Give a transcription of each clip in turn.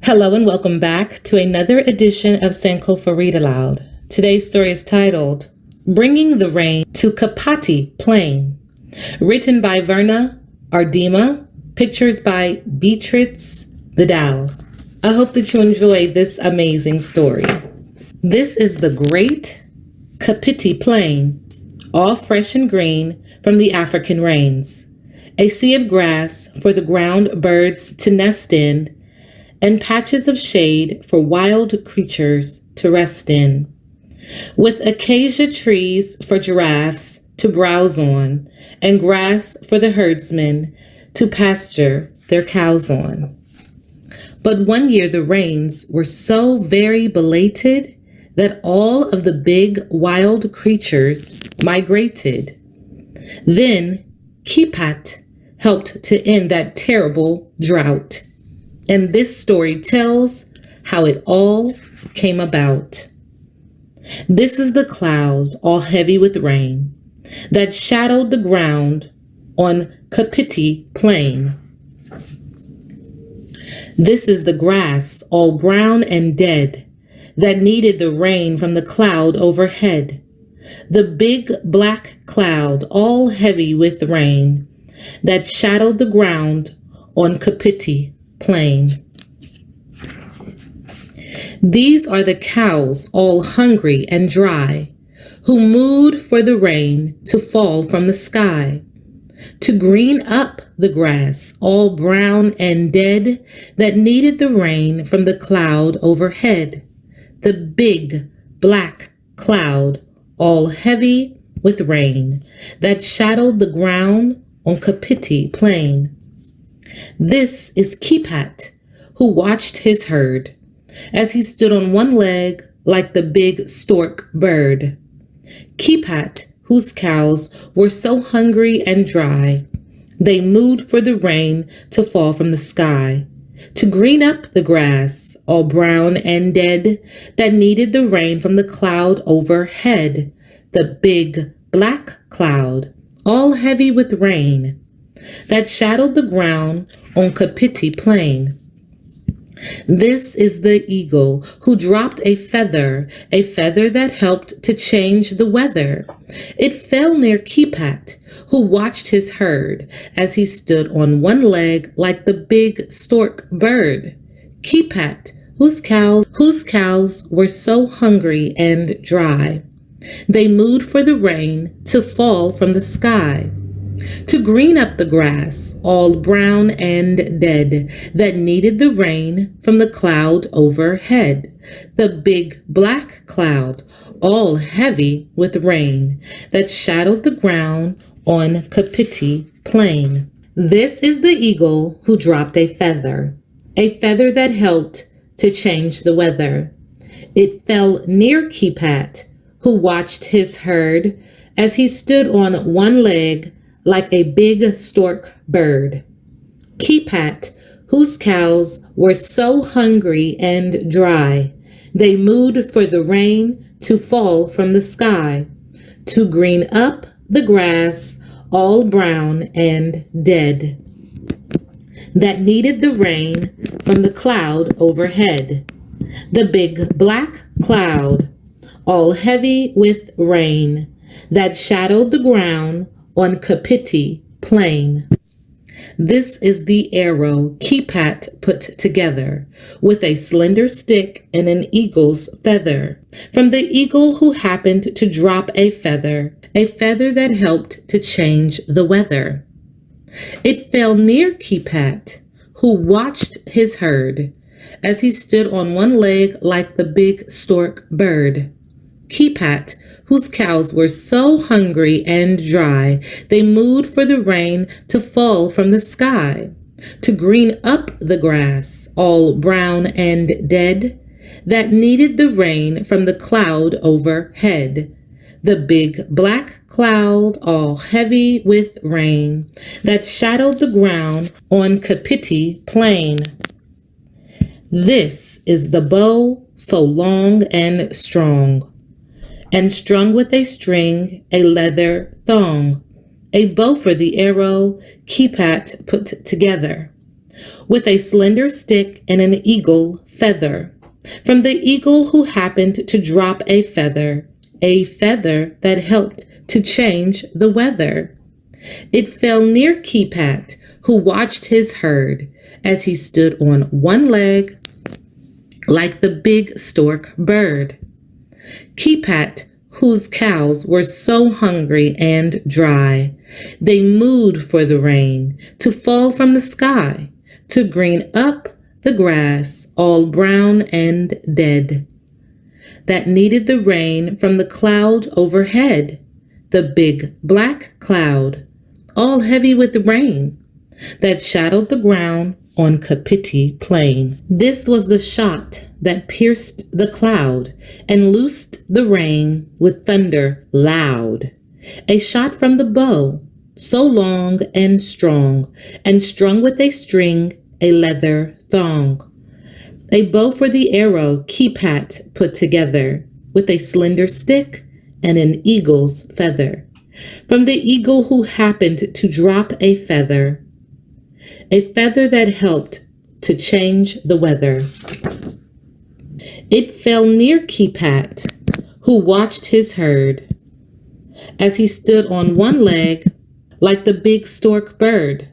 Hello and welcome back to another edition of Sankofa Read Aloud. Today's story is titled, Bringing the Rain to Kapati Plain. Written by Verna Ardema, pictures by Beatrice Vidal. I hope that you enjoy this amazing story. This is the Great Kapiti Plain, all fresh and green from the African rains. A sea of grass for the ground birds to nest in, and patches of shade for wild creatures to rest in, with acacia trees for giraffes to browse on, and grass for the herdsmen to pasture their cows on. But one year the rains were so very belated that all of the big wild creatures migrated. Then Kipat helped to end that terrible drought. And this story tells how it all came about. This is the cloud, all heavy with rain, that shadowed the ground on Kapiti Plain. This is the grass, all brown and dead, that needed the rain from the cloud overhead. The big black cloud, all heavy with rain, that shadowed the ground on Kapiti Plain. These are the cows, all hungry and dry, who mooed for the rain to fall from the sky, to green up the grass, all brown and dead, that needed the rain from the cloud overhead. The big black cloud, all heavy with rain, that shadowed the ground on Kapiti Plain. This is Kipat, who watched his herd as he stood on one leg like the big stork bird. Kipat, whose cows were so hungry and dry, they mooed for the rain to fall from the sky, to green up the grass, all brown and dead, that needed the rain from the cloud overhead, the big black cloud, all heavy with rain, that shadowed the ground on Kapiti Plain. This is the eagle who dropped a feather that helped to change the weather. It fell near Kipat, who watched his herd as he stood on one leg like the big stork bird. Kipat, whose cows were so hungry and dry, they mooed for the rain to fall from the sky, to green up the grass, all brown and dead, that needed the rain from the cloud overhead, the big black cloud, all heavy with rain, that shadowed the ground on Kapiti Plain. This is the eagle who dropped a feather that helped to change the weather. It fell near Kipat, who watched his herd as he stood on one leg like a big stork bird. Kipat, whose cows were so hungry and dry, they mooed for the rain to fall from the sky, to green up the grass, all brown and dead, that needed the rain from the cloud overhead, the big black cloud, all heavy with rain, that shadowed the ground on Kapiti Plain. This is the arrow Kipat put together with a slender stick and an eagle's feather, from the eagle who happened to drop a feather that helped to change the weather. It fell near Kipat, who watched his herd as he stood on one leg like the big stork bird. Kipat, whose cows were so hungry and dry, they mooed for the rain to fall from the sky, to green up the grass, all brown and dead, that needed the rain from the cloud overhead, the big black cloud, all heavy with rain, that shadowed the ground on Kapiti Plain. This is the bow so long and strong, and strung with a string, a leather thong, a bow for the arrow Kipat put together, with a slender stick and an eagle feather. From the eagle who happened to drop a feather that helped to change the weather. It fell near Keepat, who watched his herd as he stood on one leg like the big stork bird. Keepat, whose cows were so hungry and dry, they mooed for the rain to fall from the sky, to green up the grass all brown and dead, that needed the rain from the cloud overhead, the big black cloud, all heavy with rain, that shadowed the ground on Kapiti Plain. This was the shot that pierced the cloud and loosed the rain with thunder loud. A shot from the bow, so long and strong, and strung with a string, a leather thong. A bow for the arrow Keepat put together with a slender stick and an eagle's feather. From the eagle who happened to drop a feather that helped to change the weather. It fell near Keepat, who watched his herd as he stood on one leg like the big stork bird.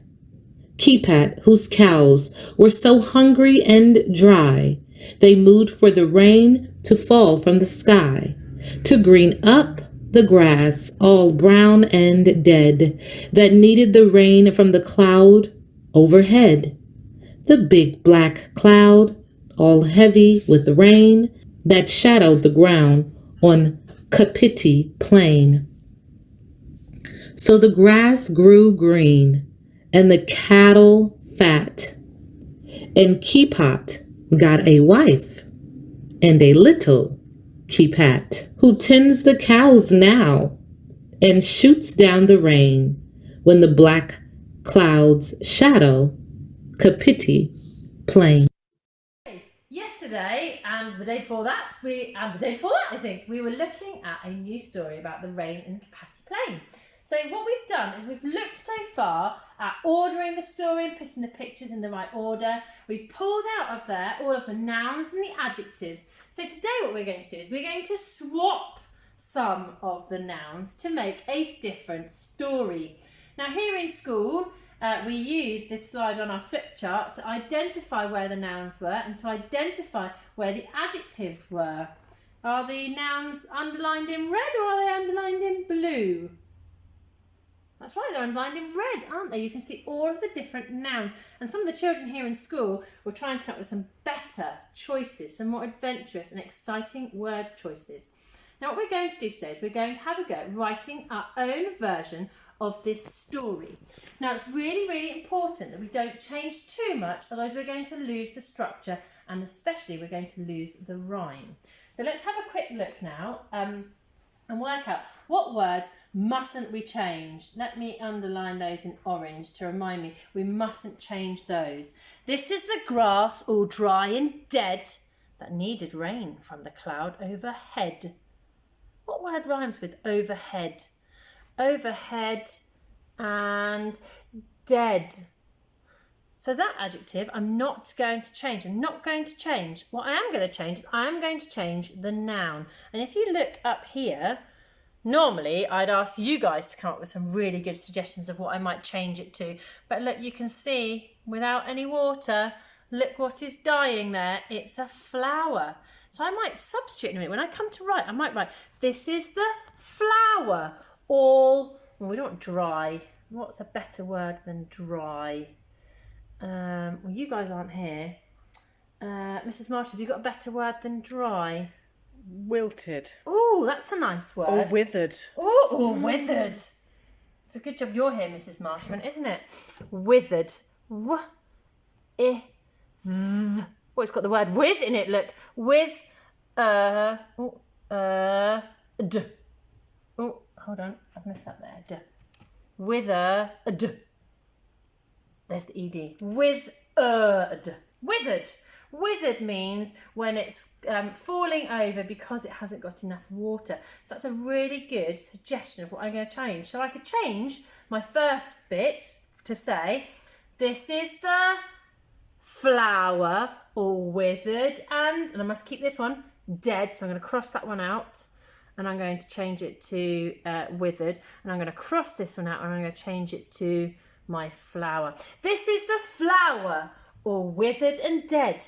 Keepat, whose cows were so hungry and dry, they mooed for the rain to fall from the sky, to green up the grass all brown and dead, that needed the rain from the cloud overhead, the big black cloud, all heavy with rain, that shadowed the ground on Kapiti Plain. So the grass grew green, and the cattle fat, and Keepat got a wife, and a little Keepat, who tends the cows now, and shoots down the rain when the black clouds shadow Kapiti Plain. Yesterday and the day before that, I think, we were looking at a new story about the rain in Kapiti Plain. So what we've done is we've looked so far at ordering the story and putting the pictures in the right order. We've pulled out of there all of the nouns and the adjectives. So today what we're going to do is we're going to swap some of the nouns to make a different story. Now here in school, we use this slide on our flip chart to identify where the nouns were and to identify where the adjectives were. Are the nouns underlined in red or are they underlined in blue? That's right, they're underlined in red, aren't they? You can see all of the different nouns. And some of the children here in school were trying to come up with some better choices, some more adventurous and exciting word choices. Now what we're going to do today is we're going to have a go at writing our own version of this story. Now it's really, really important that we don't change too much, otherwise we're going to lose the structure and especially we're going to lose the rhyme. So let's have a quick look now. And work out what words mustn't we change. Let me underline those in orange to remind me we mustn't change those. This is the grass all dry and dead that needed rain from the cloud overhead. What word rhymes with overhead? Overhead and dead. So that adjective I'm not going to change. I'm not going to change. What I am going to change is I am going to change the noun. And if you look up here, normally I'd ask you guys to come up with some really good suggestions of what I might change it to. But look, you can see without any water, look what is dying there. It's a flower. So I might substitute in a minute. When I come to write, I might write, this is the flower. All, well, we don't want dry. What's a better word than dry? Well, you guys aren't here. Mrs. Marsh, have you got a better word than dry? Wilted. Oh, that's a nice word. Or withered. Oh, withered. It's a good job you're here, Mrs. Marshman, isn't it? Withered. Oh, it's got the word with in it, look. With, d. Oh, hold on, I've messed up there. D. Withered. There's the ed. Withered. Withered. Withered means when it's falling over because it hasn't got enough water. So that's a really good suggestion of what I'm going to change. So I could change my first bit to say, this is the flower, all withered and I must keep this one, dead. So I'm going to cross that one out and I'm going to change it to withered. And I'm going to cross this one out and I'm going to change it to my flower. This is the flower, all withered and dead,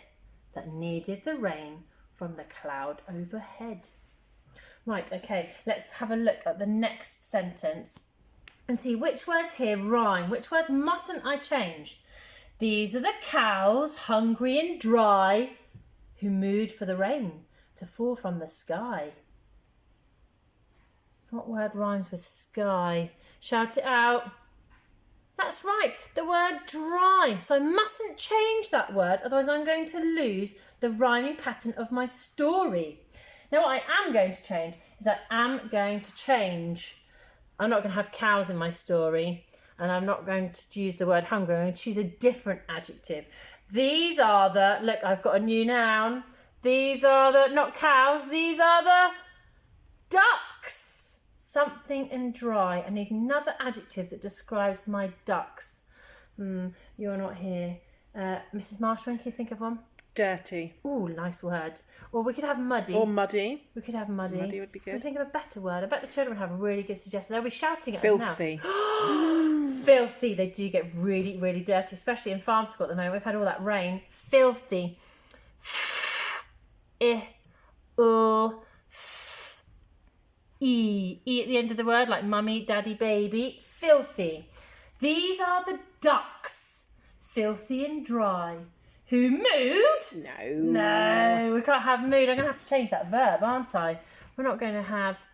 that needed the rain from the cloud overhead. Right, okay, let's have a look at the next sentence and see which words here rhyme. Which words mustn't I change? These are the cows, hungry and dry, who mooed for the rain to fall from the sky. What word rhymes with sky? Shout it out. That's right, the word dry. So I mustn't change that word, otherwise I'm going to lose the rhyming pattern of my story. Now what I am going to change is I'm not going to have cows in my story, and I'm not going to use the word hungry. I'm going to choose a different adjective. These are the, look, I've got a new noun. These are the, not cows, these are the ducks. Something and dry. I need another adjective that describes my ducks. You're not here. Mrs. Marshman, can you think of one? Dirty. Ooh, nice word. Or we could have muddy. Or muddy. We could have muddy. Muddy would be good. We think of a better word. I bet the children would have a really good suggestion. They'll be shouting at Filthy. us now. Filthy. They do get really, really dirty, especially in farm school at the moment. We've had all that rain. Filthy. E at the end of the word, like mummy, daddy, baby. Filthy. These are the ducks, filthy and dry, who mooed. No, we can't have mood. I'm going to have to change that verb, aren't I? We're not going to have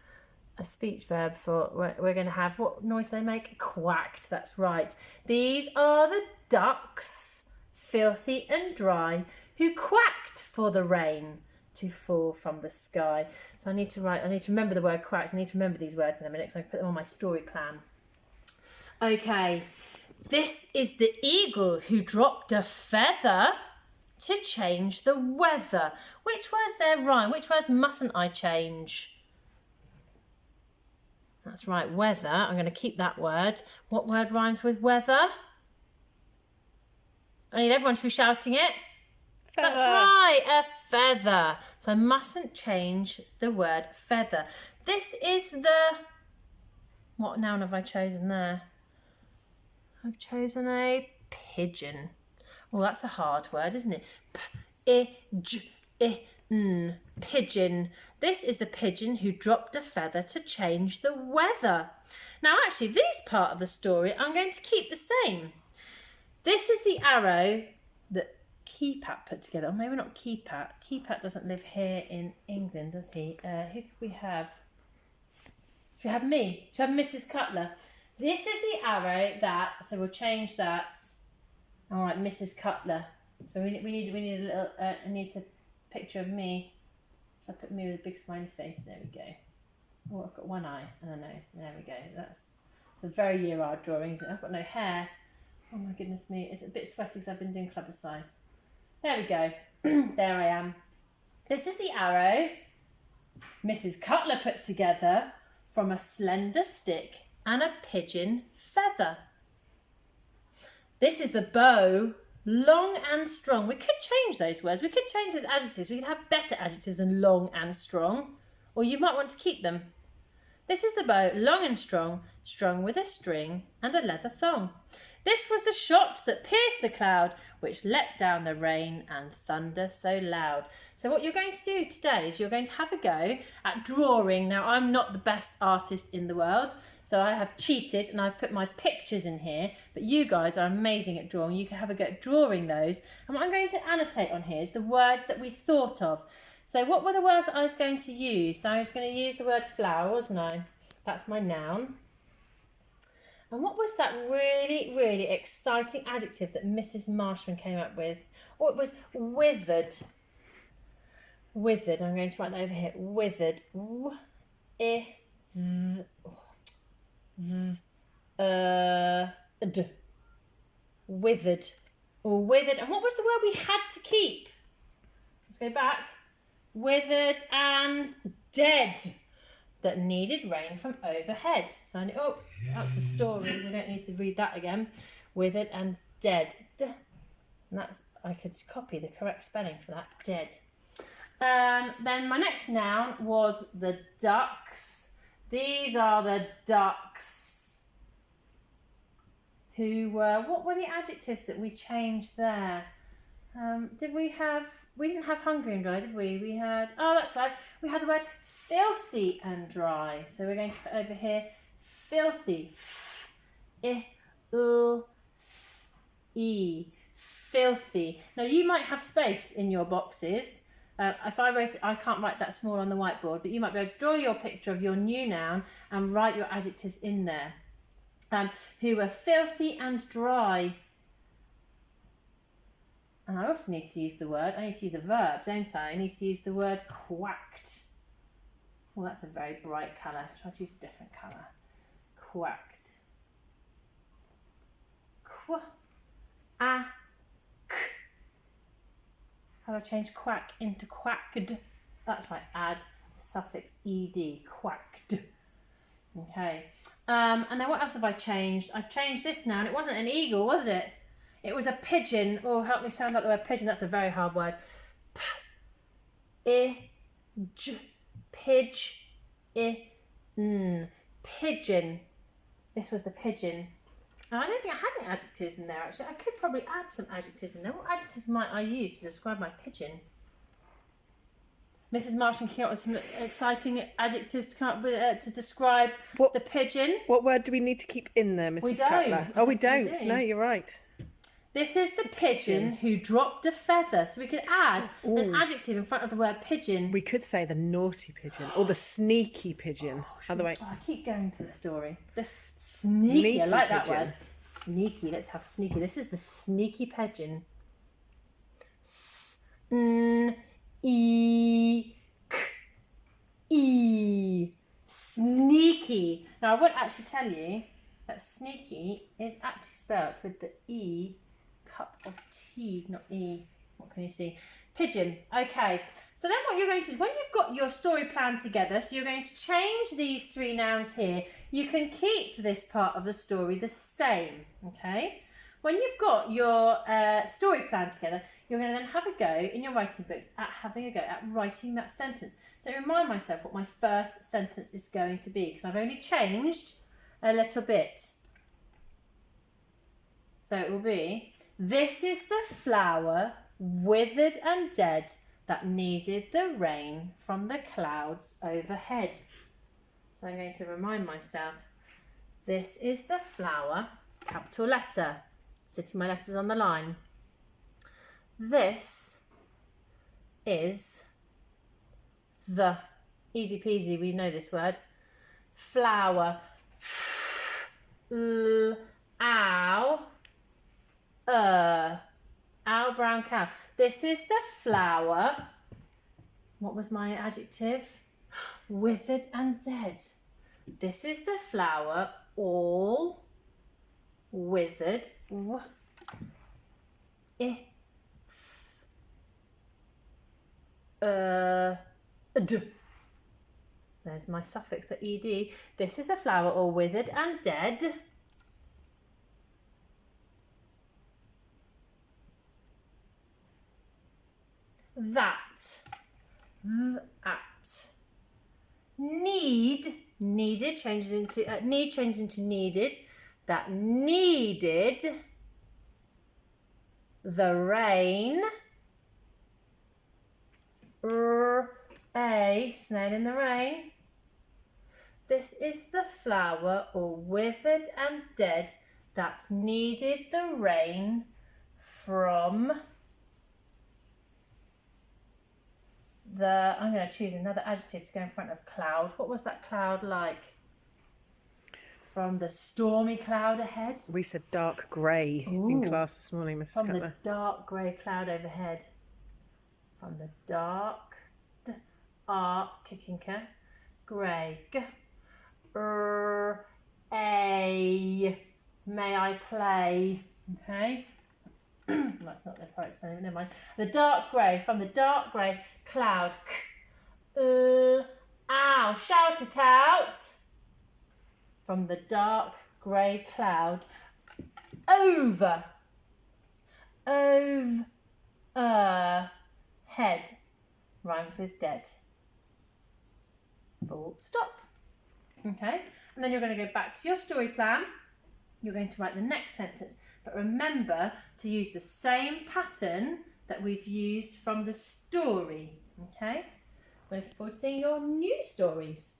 a speech verb for, we're going to have, what noise do they make? Quacked, that's right. These are the ducks, filthy and dry, who quacked for the rain to fall from the sky. So I need to remember the word quacked. I need to remember these words in a minute so I can put them on my story plan. Okay, this is the eagle who dropped a feather to change the weather. Which words there rhyme? Which words mustn't I change? That's right, weather. I'm going to keep that word. What word rhymes with weather? I need everyone to be shouting it. Feather. That's right, a feather. So I mustn't change the word feather. This is the... What noun have I chosen there? I've chosen a pigeon. Well, that's a hard word, isn't it? P-I-G-I-N. Pigeon. This is the pigeon who dropped a feather to change the weather. Now, actually, this part of the story I'm going to keep the same. This is the arrow that Keepat put together. Or maybe not Keepat. Keepat doesn't live here in England, does he? Who could we have? Should we have me? Should we have Mrs. Cutler? This is the arrow that, so we'll change that. All right, Mrs. Cutler. So we need a little, I need a picture of me. So I put me with a big smiley face. There we go. Oh, I've got one eye and a nose. There we go. That's the very year old drawings. I've got no hair. Oh my goodness me. It's a bit sweaty because I've been doing club size. There we go. There I am. This is the arrow Mrs. Cutler put together from a slender stick and a pigeon feather. This is the bow, long and strong. We could change those words. We could change those adjectives. We could have better adjectives than long and strong, or you might want to keep them. This is the bow, long and strong, strung with a string and a leather thong. This was the shot that pierced the cloud, which let down the rain and thunder so loud. So what you're going to do today is you're going to have a go at drawing. Now, I'm not the best artist in the world, so I have cheated and I've put my pictures in here, but you guys are amazing at drawing. You can have a go at drawing those. And what I'm going to annotate on here is the words that we thought of. So what were the words that I was going to use? So I was going to use the word flower, wasn't I? That's my noun. And what was that really, really exciting adjective that Mrs. Marshman came up with? Oh, it was withered. Withered. I'm going to write that over here. Withered. Withered. Or withered. And what was the word we had to keep? Let's go back. Withered and dead. That needed rain from overhead. So that's the story. We don't need to read that again. Withered and dead. And I could copy the correct spelling for that, dead. Then my next noun was the ducks. These are the ducks who were, what were the adjectives that we changed there? We didn't have hungry and dry, did we? We had, oh, that's right. We had the word filthy and dry. So we're going to put over here, filthy. Filthy. Now you might have space in your boxes. If I wrote it, I can't write that small on the whiteboard, but you might be able to draw your picture of your new noun and write your adjectives in there. Who were filthy and dry. And I also need to use the word, I need to use a verb, don't I? I need to use the word quacked. Well, that's a very bright colour. Try to use a different colour. Quacked. How do I change quack into quacked? That's right, add the suffix ed, quacked. Okay. And then what else have I changed? I've changed this noun. It wasn't an eagle, was it? It was a pigeon. Oh, help me sound out the word pigeon. That's a very hard word. Pigeon. This was the pigeon. And I don't think I had any adjectives in there, actually. I could probably add some adjectives in there. What adjectives might I use to describe my pigeon? Mrs. Martin came up with some exciting adjectives to come up with to describe the pigeon. What word do we need to keep in there, Mrs. Cutler? Oh, we don't. No, you're right. This is the pigeon who dropped a feather. So we could add an adjective in front of the word pigeon. We could say the naughty pigeon or the sneaky pigeon. Other way. I keep going to the story. The sneaky. I like that word. Sneaky. Let's have sneaky. This is the sneaky pigeon. Sneaky. Now I would actually tell you that sneaky is actually spelled with the E cup of tea, not E. What can you see? Pigeon. Okay. So then what you're going to do, when you've got your story plan together, so you're going to change these three nouns here, you can keep this part of the story the same. Okay. When you've got your story plan together, you're going to then have a go in your writing books at having a go at writing that sentence. So remind myself what my first sentence is going to be, because I've only changed a little bit. So it will be, this is the flower, withered and dead, that needed the rain from the clouds overhead. So I'm going to remind myself, this is the flower, capital letter, sitting my letters on the line. This is the, easy peasy, we know this word, flower, ow, brown cow. This is the flower. What was my adjective? Withered and dead. This is the flower, all withered. There's my suffix at ed. This is the flower, all withered and dead. That needed changes into need changes into needed. That needed the rain. A snail in the rain. This is the flower, all withered and dead, that needed the rain from the, I'm going to choose another adjective to go in front of cloud. What was that cloud like? From the stormy cloud ahead? We said dark grey in class this morning, Mrs. From Cutler. the dark grey cloud overhead. From the dark, kickinker, grey, may I play? Okay. That's not the correct spelling, never mind. The dark grey, from the dark grey cloud. Ow, shout it out. From the dark grey cloud. Over. head rhymes with dead. Full stop. Okay, and then you're going to go back to your story plan. You're going to write the next sentence, but remember to use the same pattern that we've used from the story. Okay, we're looking forward to seeing your new stories.